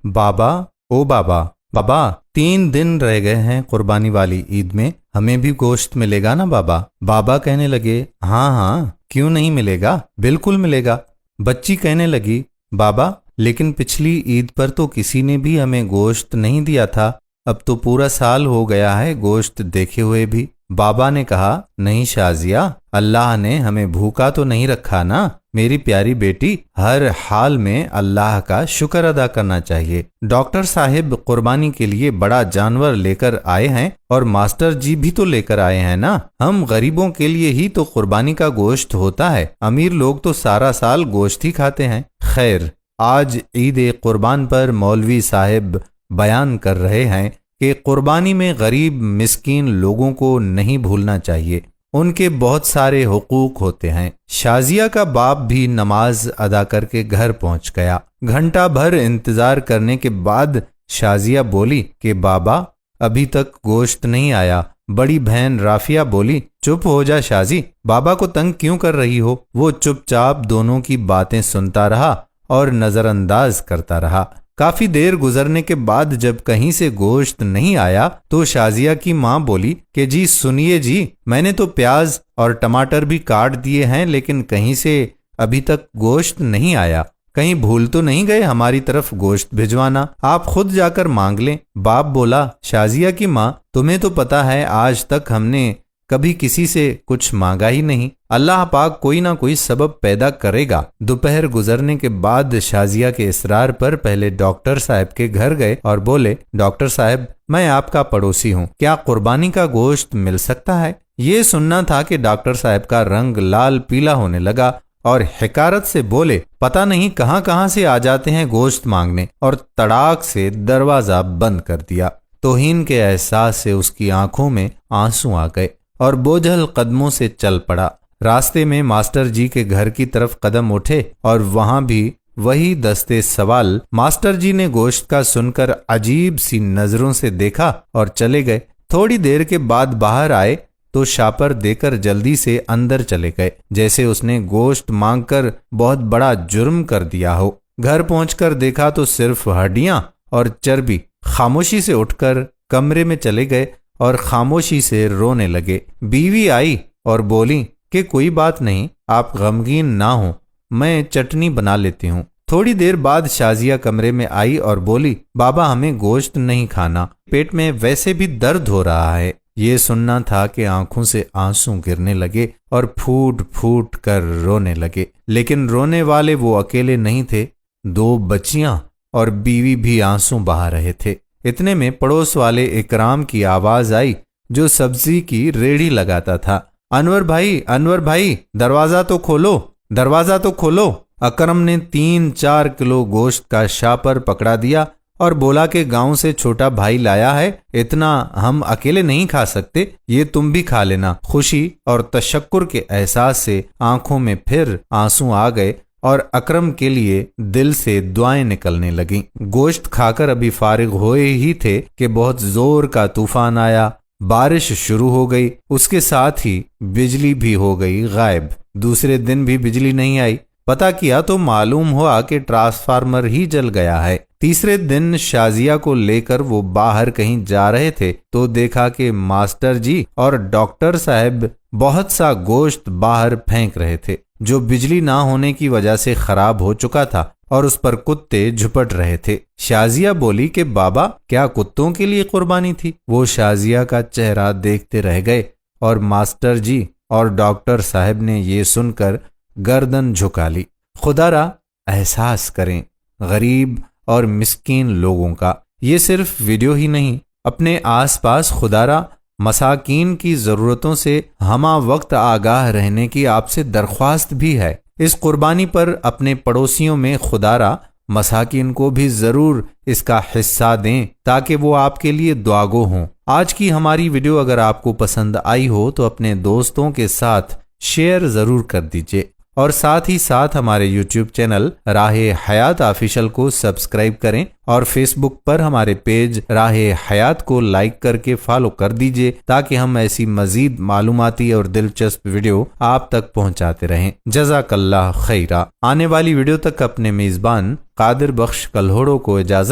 بابا او بابا بابا 3 دن رہ گئے ہیں قربانی والی عید میں، ہمیں بھی گوشت ملے گا نا بابا؟ بابا کہنے لگے ہاں ہاں کیوں نہیں ملے گا، بالکل ملے گا۔ بچی کہنے لگی بابا لیکن پچھلی عید پر تو کسی نے بھی ہمیں گوشت نہیں دیا تھا، اب تو پورا سال ہو گیا ہے گوشت دیکھے ہوئے بھی۔ بابا نے کہا نہیں شازیہ، اللہ نے ہمیں بھوکا تو نہیں رکھا نا میری پیاری بیٹی، ہر حال میں اللہ کا شکر ادا کرنا چاہیے۔ ڈاکٹر صاحب قربانی کے لیے بڑا جانور لے کر آئے ہیں اور ماسٹر جی بھی تو لے کر آئے ہیں نا، ہم غریبوں کے لیے ہی تو قربانی کا گوشت ہوتا ہے، امیر لوگ تو سارا سال گوشت ہی کھاتے ہیں۔ خیر، آج عید قربان پر مولوی صاحب بیان کر رہے ہیں کہ قربانی میں غریب مسکین لوگوں کو نہیں بھولنا چاہیے، ان کے بہت سارے حقوق ہوتے ہیں۔ شازیہ کا باپ بھی نماز ادا کر کے گھر پہنچ گیا۔ گھنٹہ بھر انتظار کرنے کے بعد شازیہ بولی کہ بابا ابھی تک گوشت نہیں آیا۔ بڑی بہن رافیہ بولی چپ ہو جا شازی، بابا کو تنگ کیوں کر رہی ہو؟ وہ چپ چاپ دونوں کی باتیں سنتا رہا اور نظر انداز کرتا رہا۔ کافی دیر گزرنے کے بعد جب کہیں سے گوشت نہیں آیا تو شازیہ کی ماں بولی کہ جی سنیے جی، میں نے تو پیاز اور ٹماٹر بھی کاٹ دیے ہیں لیکن کہیں سے ابھی تک گوشت نہیں آیا، کہیں بھول تو نہیں گئے ہماری طرف گوشت بھجوانا، آپ خود جا کر مانگ لیں۔ باپ بولا شازیہ کی ماں تمہیں تو پتا ہے آج تک ہم نے کبھی کسی سے کچھ مانگا ہی نہیں، اللہ پاک کوئی نہ کوئی سبب پیدا کرے گا۔ دوپہر گزرنے کے بعد شازیہ کے اصرار پر پہلے ڈاکٹر صاحب کے گھر گئے اور بولے ڈاکٹر صاحب میں آپ کا پڑوسی ہوں، کیا قربانی کا گوشت مل سکتا ہے؟ یہ سننا تھا کہ ڈاکٹر صاحب کا رنگ لال پیلا ہونے لگا اور حقارت سے بولے پتہ نہیں کہاں کہاں سے آ جاتے ہیں گوشت مانگنے، اور تڑاک سے دروازہ بند کر دیا۔ توہین کے احساس سے اس کی آنکھوں میں آنسو آ گئے اور بوجھل قدموں سے چل پڑا۔ راستے میں ماسٹر جی کے گھر کی طرف قدم اٹھے اور وہاں بھی وہی دستے سوال۔ ماسٹر جی نے گوشت کا سن کر عجیب سی نظروں سے دیکھا اور چلے گئے۔ تھوڑی دیر کے بعد باہر آئے تو شاپر دے کر جلدی سے اندر چلے گئے، جیسے اس نے گوشت مانگ کر بہت بڑا جرم کر دیا ہو۔ گھر پہنچ کر دیکھا تو صرف ہڈیاں اور چربی۔ خاموشی سے اٹھ کر کمرے میں چلے گئے اور خاموشی سے رونے لگے۔ بیوی آئی اور بولی کہ کوئی بات نہیں، آپ غمگین نہ ہوں، میں چٹنی بنا لیتی ہوں۔ تھوڑی دیر بعد شازیہ کمرے میں آئی اور بولی بابا ہمیں گوشت نہیں کھانا، پیٹ میں ویسے بھی درد ہو رہا ہے۔ یہ سننا تھا کہ آنکھوں سے آنسو گرنے لگے اور پھوٹ پھوٹ کر رونے لگے، لیکن رونے والے وہ اکیلے نہیں تھے، 2 بچیاں اور بیوی بھی آنسو بہا رہے تھے۔ اتنے میں پڑوس والے اکرام کی آواز آئی جو سبزی کی ریڑھی لگاتا تھا، انور بھائی دروازہ تو کھولو، دروازہ تو کھولو۔ اکرم نے 3-4 کلو گوشت کا شاپر پکڑا دیا اور بولا کہ گاؤں سے چھوٹا بھائی لایا ہے، اتنا ہم اکیلے نہیں کھا سکتے، یہ تم بھی کھا لینا۔ خوشی اور تشکر کے احساس سے آنکھوں میں پھر آنسو آ گئے اور اکرم کے لیے دل سے دعائیں نکلنے لگیں۔ گوشت کھا کر ابھی فارغ ہوئے ہی تھے کہ بہت زور کا طوفان آیا، بارش شروع ہو گئی، اس کے ساتھ ہی بجلی بھی ہو گئی غائب۔ دوسرے دن بھی بجلی نہیں آئی، پتہ کیا تو معلوم ہوا کہ ٹرانسفارمر ہی جل گیا ہے۔ تیسرے دن شازیہ کو لے کر وہ باہر کہیں جا رہے تھے تو دیکھا کہ ماسٹر جی اور ڈاکٹر صاحب بہت سا گوشت باہر پھینک رہے تھے جو بجلی نہ ہونے کی وجہ سے خراب ہو چکا تھا اور اس پر کتے جھپٹ رہے تھے۔ شازیہ بولی کہ بابا کیا کتوں کے لیے قربانی تھی؟ وہ شازیہ کا چہرہ دیکھتے رہ گئے اور ماسٹر جی اور ڈاکٹر صاحب نے یہ سن کر گردن جھکا لی۔ خدا را احساس کریں غریب اور مسکین لوگوں کا۔ یہ صرف ویڈیو ہی نہیں، اپنے آس پاس خدا را مساکین کی ضرورتوں سے ہمہ وقت آگاہ رہنے کی آپ سے درخواست بھی ہے۔ اس قربانی پر اپنے پڑوسیوں میں خدا را مساکین کو بھی ضرور اس کا حصہ دیں تاکہ وہ آپ کے لیے دعاگو ہوں۔ آج کی ہماری ویڈیو اگر آپ کو پسند آئی ہو تو اپنے دوستوں کے ساتھ شیئر ضرور کر دیجئے، اور ساتھ ہی ساتھ ہمارے یوٹیوب چینل راہ حیات آفیشل کو سبسکرائب کریں اور فیس بک پر ہمارے پیج راہ حیات کو لائک کر کے فالو کر دیجئے تاکہ ہم ایسی مزید معلوماتی اور دلچسپ ویڈیو آپ تک پہنچاتے رہیں۔ جزاک اللہ خیرہ۔ آنے والی ویڈیو تک اپنے میزبان قادر بخش کلہوڑو کو اجازت